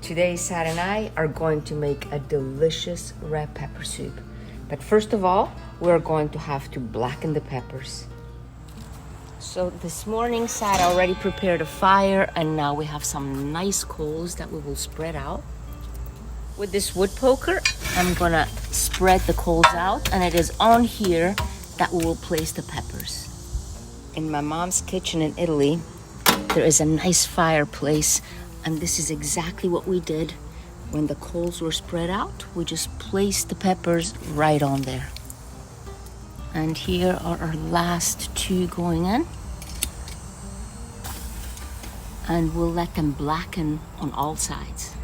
Today, Sad and I are going to make a delicious red pepper soup. But first of all, we're going to have to blacken the peppers. So this morning, Sad already prepared a fire, and now we have some nice coals that we will spread out. With this wood poker, I'm gonna spread the coals out, and it is on here that we will place the peppers. In my mom's kitchen in Italy, there is a nice fireplace, and this is exactly what we did. When the coals were spread out, we just placed the peppers right on there. And here are our last two going in. And we'll let them blacken on all sides.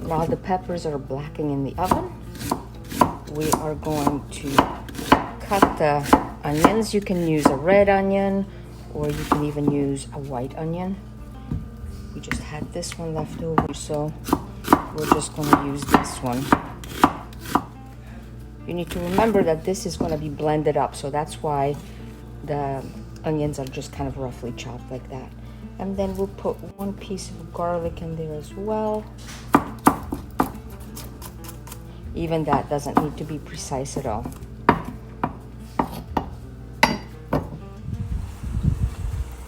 While the peppers are blackening in the oven, we are going to cut the onions. You can use a red onion, or you can even use a white onion. We just had this one left over, so we're just going to use this one. You need to remember that this is going to be blended up, so that's why the onions are just kind of roughly chopped like that. And then we'll put one piece of garlic in there as well. Even that doesn't need to be precise at all.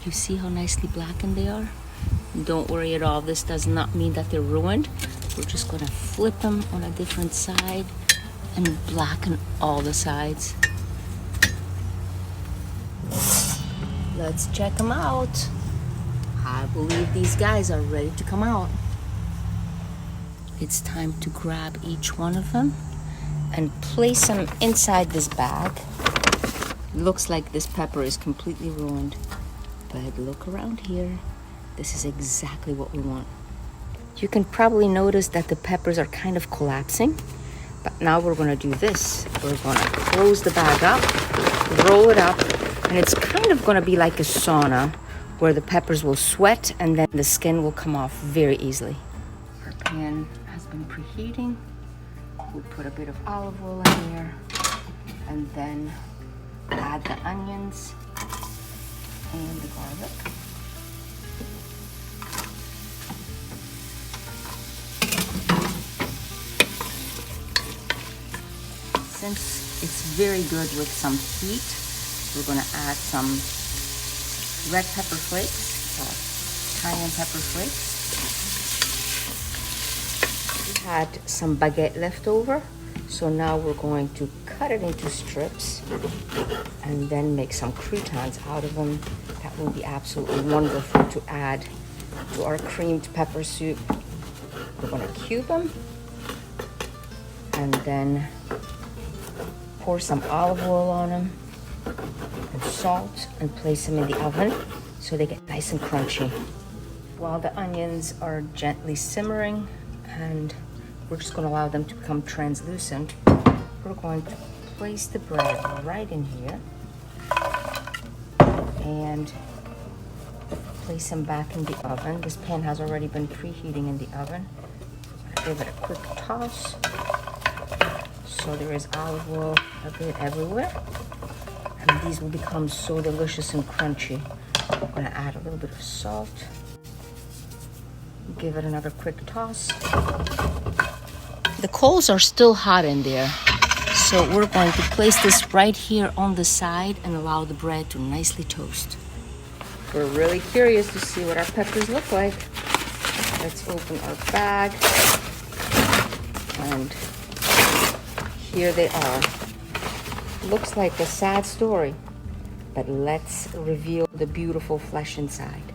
You see how nicely blackened they are? Don't worry at all, this does not mean that they're ruined. We're just gonna flip them on a different side and blacken all the sides. Let's check them out. I believe these guys are ready to come out. It's time to grab each one of them and place them inside this bag. Looks like this pepper is completely ruined, but look around here. This is exactly what we want. You can probably notice that the peppers are kind of collapsing, but now we're gonna do this. We're gonna close the bag up, roll it up, and it's kind of gonna be like a sauna where the peppers will sweat and then the skin will come off very easily. Our pan has been preheating. We'll put a bit of olive oil in here and then add the onions and the garlic. Since it's very good with some heat, we're going to add some red pepper flakes, cayenne pepper flakes. We had some baguette left over, so now we're going to cut it into strips and then make some croutons out of them. That will be absolutely wonderful to add to our creamed pepper soup. We're going to cube them and then pour some olive oil on them and salt and place them in the oven so they get nice and crunchy. While the onions are gently simmering and we're just going to allow them to become translucent, we're going to place the bread right in here and place them back in the oven. This pan has already been preheating in the oven. Give it a quick toss. So there is olive oil a bit everywhere. And these will become so delicious and crunchy. I'm gonna add a little bit of salt. Give it another quick toss. The coals are still hot in there. So we're going to place this right here on the side and allow the bread to nicely toast. We're really curious to see what our peppers look like. Let's open our bag. And here they are. Looks like a sad story, but let's reveal the beautiful flesh inside.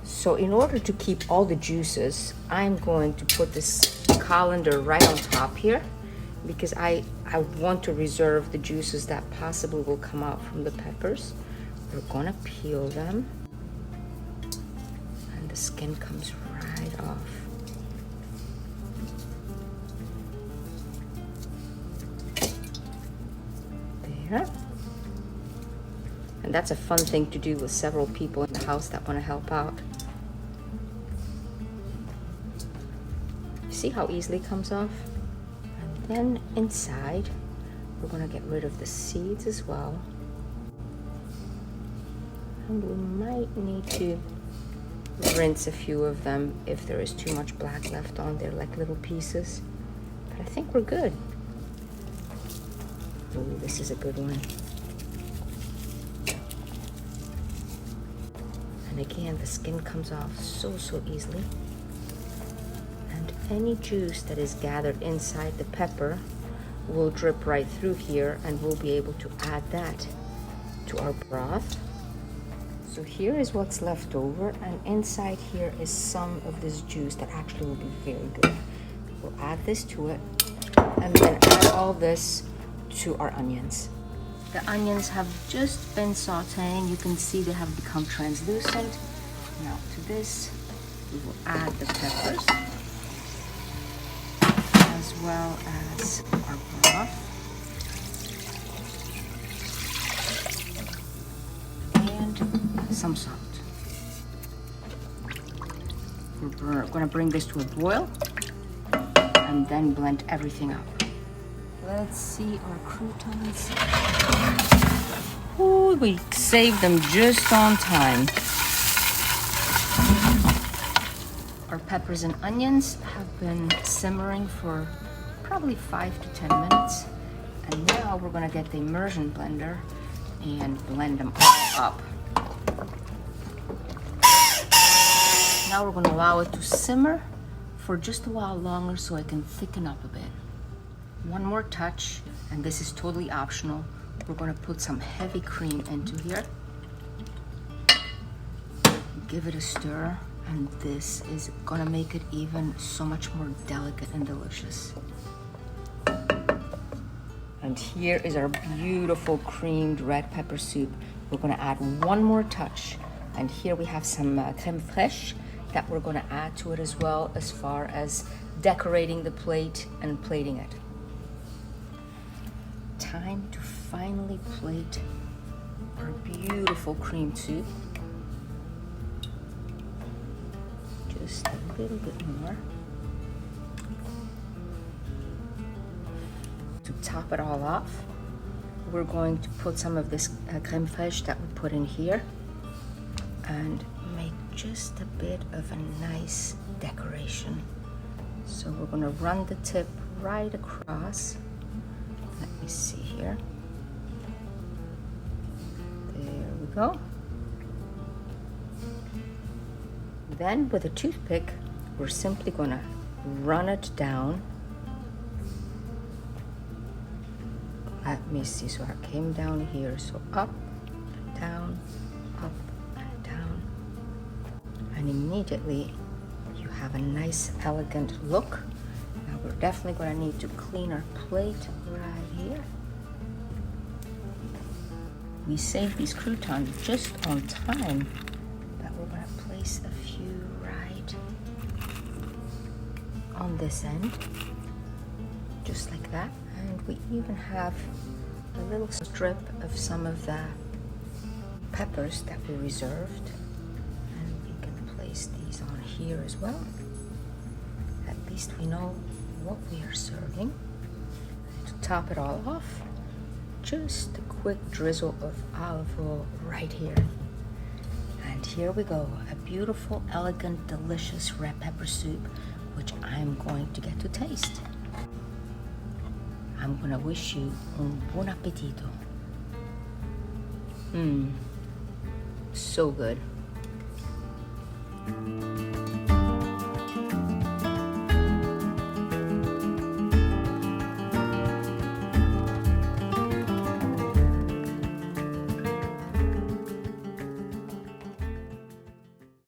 So in order to keep all the juices, I'm going to put this colander right on top here because I want to reserve the juices that possibly will come out from the peppers. We're gonna peel them and the skin comes right off. And that's a fun thing to do with several people in the house that want to help out. You see how easily it comes off? And then inside, we're going to get rid of the seeds as well. And we might need to rinse a few of them if there is too much black left on there, like little pieces. But I think we're good. Ooh, this is a good one. And again, the skin comes off so easily. And any juice that is gathered inside the pepper will drip right through here, and we'll be able to add that to our broth. So here is what's left over, and inside here is some of this juice that actually will be very good. We'll add this to it, and then add all this to our onions. The onions have just been sauteing. You can see they have become translucent. Now to this, we will add the peppers, as well as our broth. And some salt. We're gonna bring this to a boil and then blend everything up. Let's see our croutons. Ooh, we saved them just on time. Our peppers and onions have been simmering for probably 5 to 10 minutes. And now we're gonna get the immersion blender and blend them all up. Now we're gonna allow it to simmer for just a while longer so it can thicken up a bit. One more touch, and this is totally optional. We're gonna put some heavy cream into here. Give it a stir, and this is gonna make it even so much more delicate and delicious. And here is our beautiful creamed red pepper soup. We're gonna add one more touch. And here we have some crème frêche that we're gonna add to it as well, as far as decorating the plate and plating it. Time to finally plate our beautiful cream soup. Just a little bit more. To top it all off, we're going to put some of this crème fraiche that we put in here and make just a bit of a nice decoration. So we're going to run the tip right across. Let me see here. There we go. Then with a toothpick, we're simply going to run it down. Let me see, so I came down here, so up, down, up, and down. And immediately you have a nice, elegant look. Now we're definitely going to need to clean our plate right here. We saved these croutons just on time, but we're going to place a few right on this end, just like that. And we even have a little strip of some of the peppers that we reserved, and we can place these on here as well. At least we know what we are serving. To top it all off, just a quick drizzle of olive oil right here. And here we go, a beautiful, elegant, delicious red pepper soup, which I'm going to get to taste. I'm gonna wish you un buon appetito. So good.